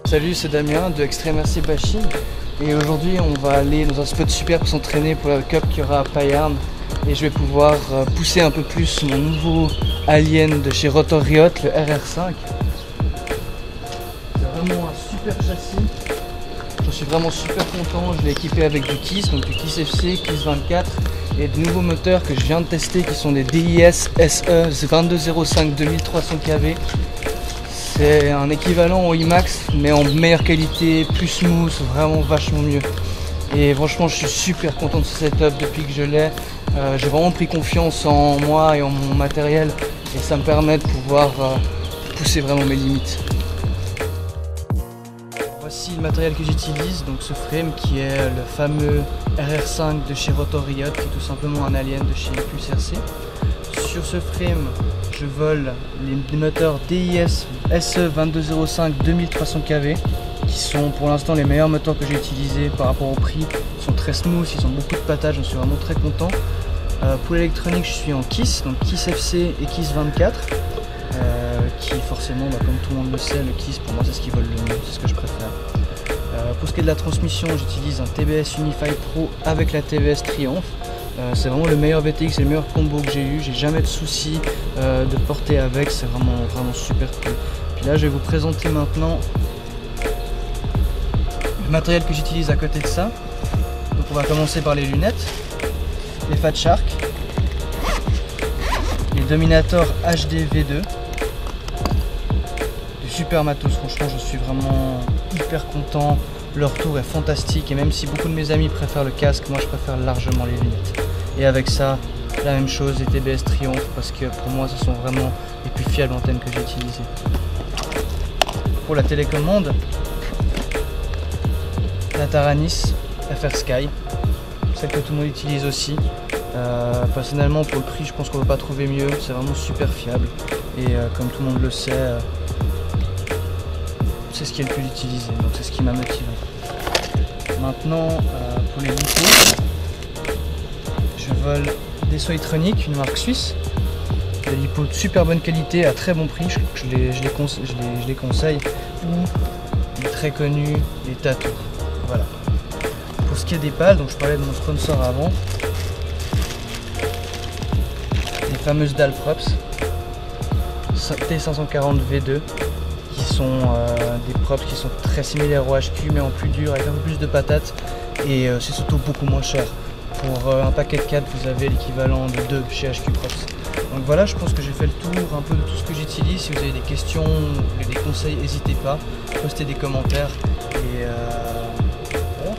Salut, c'est Damien de Extreme RC Bashing et aujourd'hui on va aller dans un spot super pour s'entraîner pour la Cup qu'il y aura à Payerne et je vais pouvoir pousser un peu plus mon nouveau alien de chez Rotor Riot, le RR5. C'est vraiment un super châssis, je suis vraiment super content, je l'ai équipé avec du KISS, donc du KISS FC, KISS 24 et de nouveaux moteurs que je viens de tester qui sont des DIS SE 2205 2300 kV. C'est un équivalent au IMAX mais en meilleure qualité, plus smooth, vraiment vachement mieux. Et franchement je suis super content de ce setup depuis que je l'ai. J'ai vraiment pris confiance en moi et en mon matériel et ça me permet de pouvoir pousser vraiment mes limites. Voici le matériel que j'utilise, donc ce frame qui est le fameux RR5 de chez Rotor Riot, qui est tout simplement un alien de chez Pulse RC. Sur ce frame, je vole les moteurs DIS SE 2205 2300 kV qui sont pour l'instant les meilleurs moteurs que j'ai utilisés par rapport au prix. Ils sont très smooth, ils ont beaucoup de patates, j'en suis vraiment très content. Pour l'électronique, je suis en KISS, donc KISS FC et KISS 24 qui forcément, comme tout le monde le sait, le KISS pour moi c'est ce qui vole le mieux, c'est ce que je préfère. Pour ce qui est de la transmission, j'utilise un TBS Unify Pro avec la TBS Triumph. C'est vraiment le meilleur VTX et le meilleur combo que j'ai eu, j'ai jamais de soucis de porter avec, c'est vraiment super cool. Puis là je vais vous présenter maintenant le matériel que j'utilise à côté de ça. Donc on va commencer par les lunettes, les Fat Shark, les Dominator HD V2, du super matos, franchement je suis vraiment hyper content. Leur tour est fantastique et même si beaucoup de mes amis préfèrent le casque, moi je préfère largement les lunettes. Et avec ça, la même chose, les TBS Triumph, parce que pour moi ce sont vraiment les plus fiables antennes que j'ai utilisées. Pour la télécommande, la Taranis FR Sky, celle que tout le monde utilise aussi. Personnellement pour le prix je pense qu'on ne peut pas trouver mieux, c'est vraiment super fiable et comme tout le monde le sait, c'est ce qui est le plus utilisé, donc c'est ce qui m'a motivé. Maintenant pour les lipos, je vole des Soitronic, une marque suisse, des lipos de super bonne qualité à très bon prix, je les conseille, ou les très connus, les Tatour. Voilà. Pour ce qui est des pales, donc je parlais de mon sponsor avant, les fameuses Dalprops T540 V2 qui sont des props qui sont très similaires au HQ mais en plus dur avec un peu plus de patates et c'est surtout beaucoup moins cher. Pour un paquet de 4 vous avez l'équivalent de 2 chez HQ Props. Donc voilà, je pense que j'ai fait le tour un peu de tout ce que j'utilise. Si vous avez des questions ou des conseils, n'hésitez pas, postez des commentaires et voilà.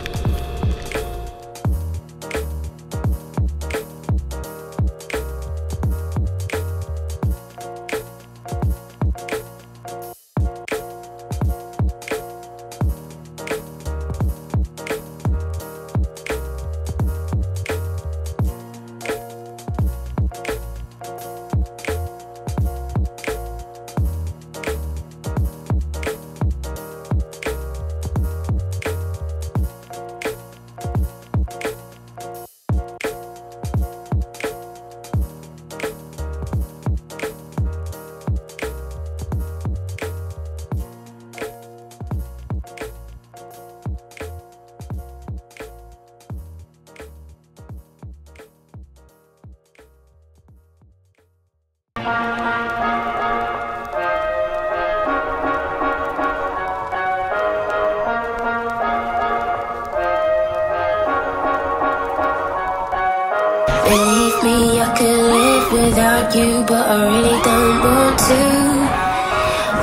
Believe me, I could live without you, but I really don't want to.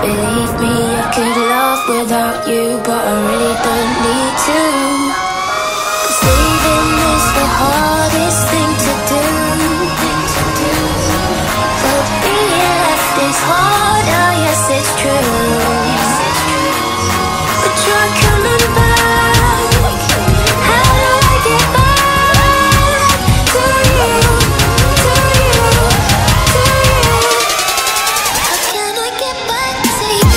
Believe me, I could love without you, but I really don't need to. 'Cause leaving is the hardest thing to do. But being left is harder, yes it's true. But you're coming back. How do I get back to you, to you, to you? How can I get back to you?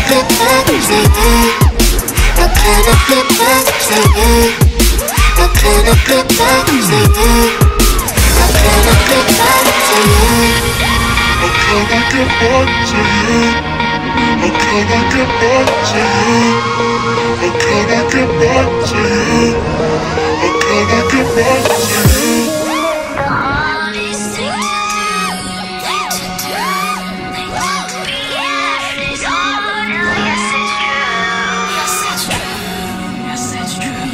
flip back, say yeah. How can I flip back, say yeah. How can I flip back, say yeah. How can I flip back, say yeah. How can I get back to you? How can I get back to you? How can I get back to you? How can I get back to you? All these things to do, yeah, it's all now, yes it's true, yes it's true, yes it's true.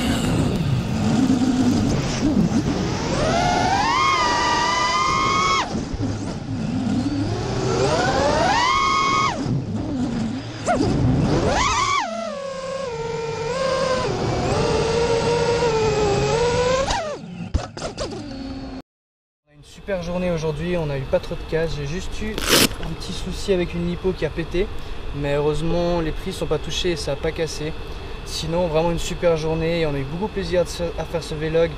Super journée aujourd'hui, on a eu pas trop de casse, j'ai juste eu un petit souci avec une lipo qui a pété, mais heureusement les prises sont pas touchées et ça a pas cassé. Sinon vraiment une super journée et on a eu beaucoup de plaisir à faire ce vlog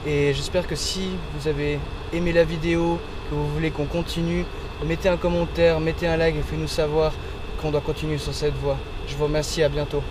et j'espère que si vous avez aimé la vidéo, que vous voulez qu'on continue, mettez un commentaire, mettez un like et faites-nous savoir qu'on doit continuer sur cette voie. Je vous remercie, à bientôt.